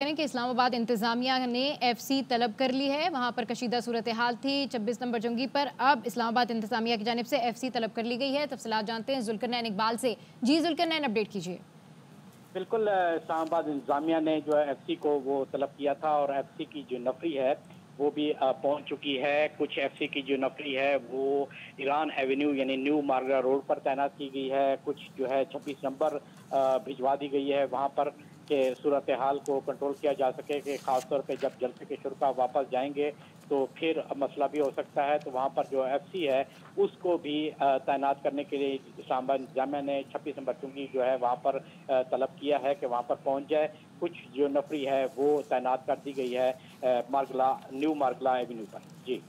करें कि इस्लामाबाद इंतजामिया ने एफसी तलब कर ली है। वहां पर कशीदा सूरत हाल थी 26 नंबर जंगी पर। अब इस्लामाबाद इंतजामिया की जानिब से एफसी तलब कर ली गई है। तफसीलात जानते हैं जुल्करनैन इकबाल से। जी जुल्करनैन, अपडेट कीजिए। बिल्कुल इस्लामाबाद इंतजामिया ने जो है एफसी को वो तलब किया था और एफसी की जो नफरी है वो भी पहुंच चुकी है। कुछ एफसी की जो नफरी है वो ईरान एवेन्यू यानी न्यू मार्गरा रोड पर तैनात की गई है। कुछ जो है 26 नंबर भिजवा दी गई है वहां पर के सूरत हाल को कंट्रोल किया जा सके कि खासतौर पे जब जलसे के शुरा वापस जाएंगे तो फिर मसला भी हो सकता है। तो वहां पर जो एफसी है उसको भी तैनात करने के लिए इस्लामाबाद इंतजामिया ने 26 नंबर चुंगी जो है वहां पर तलब किया है कि वहां पर पहुंच जाए। कुछ जो नफरी है वो तैनात कर दी गई है मार्गला न्यू मार्गला एवेन्यू पर। जी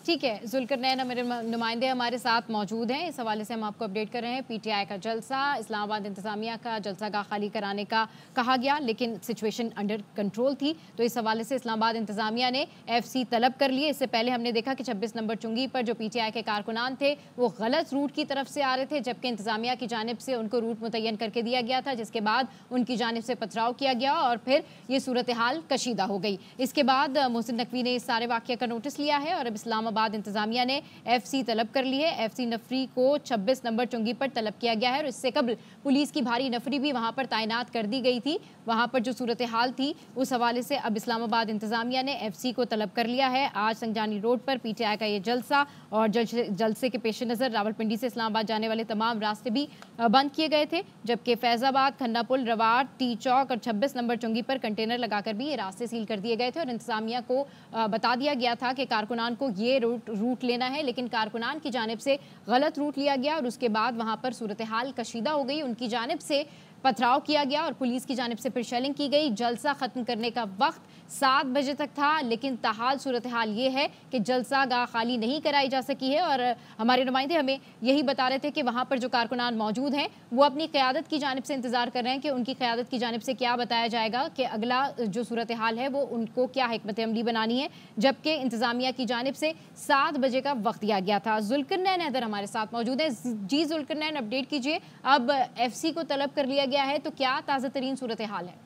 ठीक है, जुल्करनैन मेरे नुमाइंदे हमारे साथ मौजूद हैं। इस हवाले से हम आपको अपडेट कर रहे हैं। पीटीआई का जलसा, इस्लामाबाद इंतजामिया का जलसागाह खाली कराने का कहा गया, लेकिन सिचुएशन अंडर कंट्रोल थी। तो इस हवाले से इस्लामाबाद इंतजामिया ने एफसी तलब कर लिए। इससे पहले हमने देखा कि 26 नंबर चुंगी पर जो पीटीआई के कारकुनान थे वो गलत रूट की तरफ से आ रहे थे, जबकि इंतजामिया की जानिब से उनको रूट मुतय्यन करके दिया गया था, जिसके बाद उनकी जानिब से पथराव किया गया और फिर ये सूरत हाल कशीदा हो गई। इसके बाद मोहसिन नकवी ने इस सारे वाक़े का नोटिस लिया है और अब इस्लामाबाद इंतजामिया ने एफसी तलब कर ली है। एफसी नफरी को 26 नंबर चुंगी पर तलब किया गया है और इससे कबल पुलिस की भारी नफरी भी वहां पर तैनात कर दी गई थी। वहां पर जो सूरत हाल थी उस हवाले से अब इस्लामाबाद इंतजामिया ने एफसी को तलब कर लिया है। आज संजानी रोड पर पीटीआई का ये जलसा और जलसे के पेश नजर रावलपिंडी से इस्लामाबाद जाने वाले तमाम रास्ते भी बंद किए गए थे, जबकि फैजाबाद, खन्ना पुल, रवार, टी चौक और 26 नंबर चुंगी पर कंटेनर लगाकर भी ये रास्ते सील कर दिए गए थे और इंतजामिया को बता दिया गया था कि कारकुनान को ये रूट लेना है, लेकिन कारकुनान की जानिब से गलत रूट लिया गया और उसके बाद वहां पर सूरत हाल कशीदा हो गई। उनकी जानिब से पथराव किया गया और पुलिस की जानिब से फिर शेलिंग की गई। जलसा खत्म करने का वक्त 7 बजे तक था, लेकिन ताहाल सूरत हाल ये है कि जलसा गाह खाली नहीं कराई जा सकी है और हमारे नुमाइंदे हमें यही बता रहे थे कि वहां पर जो कारकुनान मौजूद हैं वो अपनी क़यादत की जानिब से इंतजार कर रहे हैं कि उनकी क़यादत की जानिब से क्या बताया जाएगा कि अगला जो सूरत हाल है वो उनको क्या हिकमत अमली बनानी है, जबकि इंतजामिया की जानिब से 7 बजे का वक्त दिया गया था। जुल्करनैन हैदर हमारे साथ मौजूद है। जी जुल्करनैन, अपडेट कीजिए। अब एफसी को तलब कर लिया गया है तो क्या ताज़ा तरीन सूरत हाल है?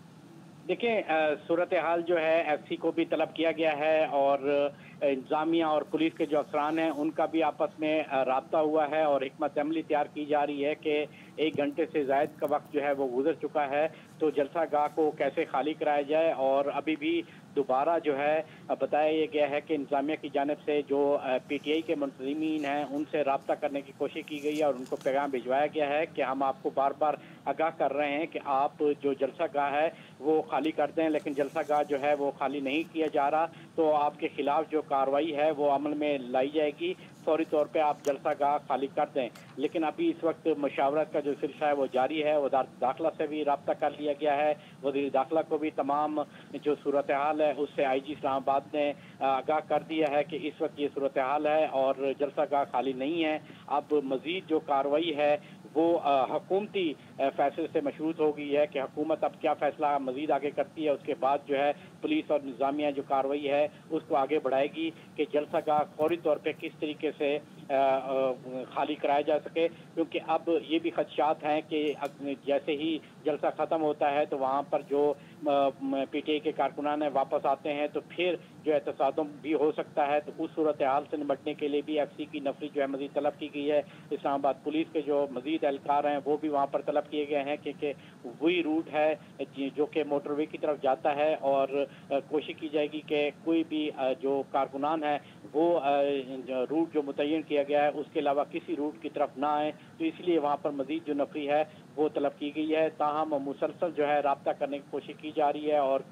देखिए सूरत हाल जो है एफसी को भी तलब किया गया है और इंतजामिया और पुलिस के जो अफसरान हैं उनका भी आपस में राब्ता हुआ है और हिकमत अमली तैयार की जा रही है कि 1 घंटे से ज़ायद का वक्त जो है वो गुजर चुका है तो जलसा गाह को कैसे खाली कराया जाए। और अभी भी दोबारा जो है बताया गया है कि इंतजामिया की जानिब से जो पीटीआई के मुंतज़मीन हैं उनसे रब्ता करने की कोशिश की गई है और उनको पैगाम भिजवाया गया है कि हम आपको बार बार आगाह कर रहे हैं कि आप जो जलसा गाह है वो खाली कर दें, लेकिन जलसा गाह जो है वो खाली नहीं किया जा रहा तो आपके खिलाफ जो कार्रवाई है वो अमल में लाई जाएगी। फौरी तौर पे आप जलसा गाह खाली कर दें। लेकिन अभी इस वक्त मशावरत का जो सिलसिला है वो जारी है। वज़ारत दाखिला से भी रब्ता कर लिया गया है। वज़ीर दाखिला को भी तमाम जो सूरत हाल है उससे आईजी इस्लामाबाद ने आगाह कर दिया है कि इस वक्त ये सूरत हाल है और जलसा गाह खाली नहीं है। अब मज़ीद जो कार्रवाई है वो हुकूमती फैसले से मशरूत हो गई है कि हुकूमत अब क्या फैसला मजीद आगे करती है। उसके बाद जो है पुलिस और इंतजामिया जो कार्रवाई है उसको आगे बढ़ाएगी कि जलसा गाह फौरी तौर पे किस तरीके से खाली कराया जा सके, क्योंकि अब ये भी खदशात हैं कि जैसे ही जलसा ख़त्म होता है तो वहाँ पर जो पीटीआई के कारकुनान है वापस आते हैं तो फिर जो है तसादुम भी हो सकता है। तो उस सूरत हाल से निपटने के लिए भी एफसी की नफरी जो है मजीद तलब की गई है। इस्लामाबाद पुलिस के जो मजीद एहलकार हैं वो भी वहाँ पर तलब किए गए हैं क्योंकि वही रूट है जो कि मोटरवे की तरफ जाता है और कोशिश की जाएगी कि कोई भी जो कारकुनान है वो रूट जो मुतय्यन किया गया है उसके अलावा किसी रूट की तरफ ना आए। तो इसलिए वहाँ पर मजीद जो नफरी है वो तलब की गई है। ताहम मुसलसल जो है रब्ता करने की कोशिश की जा रही है और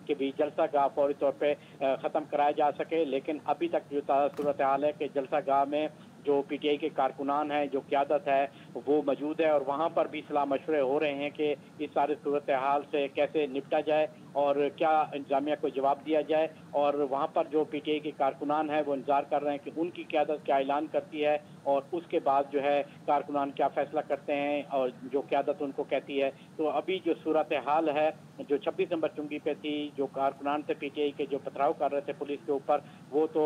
कि भी जलसा गाह फौरी तौर पे ख़त्म कराया जा सके। लेकिन अभी तक जो सूरत हाल है कि जलसा गाह में जो पीटीआई के कारकुनान हैं, जो क़यादत है वो मौजूद है और वहाँ पर भी सलाह मशवरे हो रहे हैं कि इस सारे सूरत हाल से कैसे निपटा जाए और क्या इंतजामिया को जवाब दिया जाए। और वहाँ पर जो पीटीआई के कारकुनान हैं वो इंतजार कर रहे हैं कि उनकी क़यादत क्या ऐलान करती है और उसके बाद जो है कारकुनान क्या फैसला करते हैं और जो क़यादत उनको कहती है। तो अभी जो सूरत हाल है जो 26 नंबर चुंगी पे थी, जो कारकुनान थे पीटीआई के जो पथराव कर रहे थे पुलिस के ऊपर, वो तो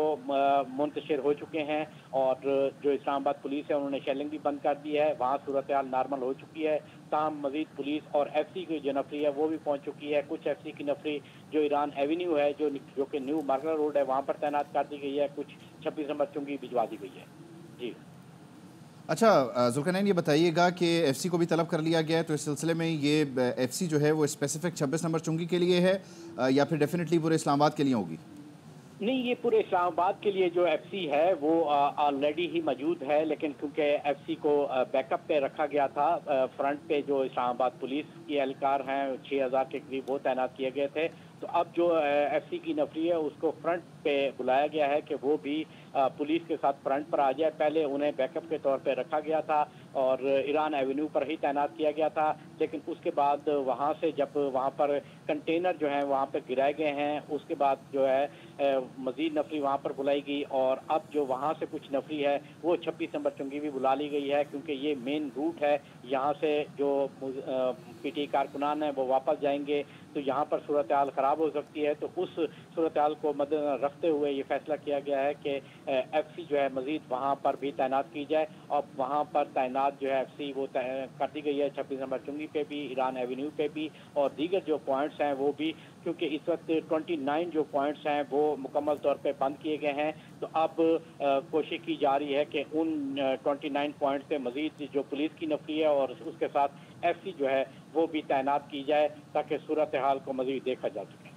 मुंतशिर हो चुके हैं और जो इस्लामाबाद पुलिस है उन्होंने शेलिंग भी बंद कर दी है। वहाँ सूरत हाल नॉर्मल हो चुकी है। ताहम मजीद पुलिस और एफसी की जो नफरी है वो भी पहुंच चुकी है। कुछ एफसी की नफरी जो ईरान एवेन्यू है, जो कि न्यू मार्केट रोड है, वहाँ पर तैनात कर दी गई है। कुछ 26 नंबर चुंगी भिजवा दी गई है। जी अच्छा, जुल्करनैन ये बताइएगा कि एफसी को भी तलब कर लिया गया है, तो इस सिलसिले में ये एफसी जो है वो स्पेसिफिक 26 नंबर चुंगी के लिए है या फिर डेफिनेटली पूरे इस्लामाबाद के लिए होगी? नहीं, ये पूरे इस्लामाबाद के लिए जो एफसी है वो ऑलरेडी ही मौजूद है, लेकिन क्योंकि एफसी को बैकअप पे रखा गया था, फ्रंट पे जो इस्लामाबाद पुलिस की एहलकार हैं 6000 के करीब वो तैनात किए गए थे। तो अब जो एफसी की नफरी है उसको फ्रंट पे बुलाया गया है कि वो भी पुलिस के साथ फ्रंट पर आ जाए। पहले उन्हें बैकअप के तौर पे रखा गया था और ईरान एवेन्यू पर ही तैनात किया गया था, लेकिन उसके बाद वहाँ से जब वहाँ पर कंटेनर जो हैं वहाँ पर गिराए गए हैं, उसके बाद जो है मजीद नफरी वहाँ पर बुलाई गई और अब जो वहाँ से कुछ नफरी है वो 26 नंबर चुंगी भी बुला ली गई है, क्योंकि ये मेन रूट है। यहाँ से जो पीटीआई कारकुनान है वो वापस जाएंगे तो यहाँ पर सूरत हाल ख़राब हो सकती है। तो उस सूरत हाल को मद्देनजर रखते हुए ये फैसला किया गया है कि एफसी जो है मजीद वहाँ पर भी तैनात की जाए और वहाँ पर तैनात जो है एफसी वो कर दी गई है 26 नंबर चुंगी पे भी, ईरान एवेन्यू पे भी और दीगर जो पॉइंट्स हैं वो भी, क्योंकि इस वक्त 29 जो पॉइंट्स हैं वो मुकम्मल तौर पे बंद किए गए हैं। तो अब कोशिश की जा रही है कि उन 29 पॉइंट से मजीद जो पुलिस की नफरी है और उसके साथ एफसी जो है वो भी तैनात की जाए ताकि सूरत हाल को मजीद देखा जा सके।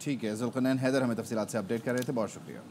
ठीक है, जुल्करनैन हैदर हमें तफसीलात से अपडेट कर रहे थे, बहुत शुक्रिया।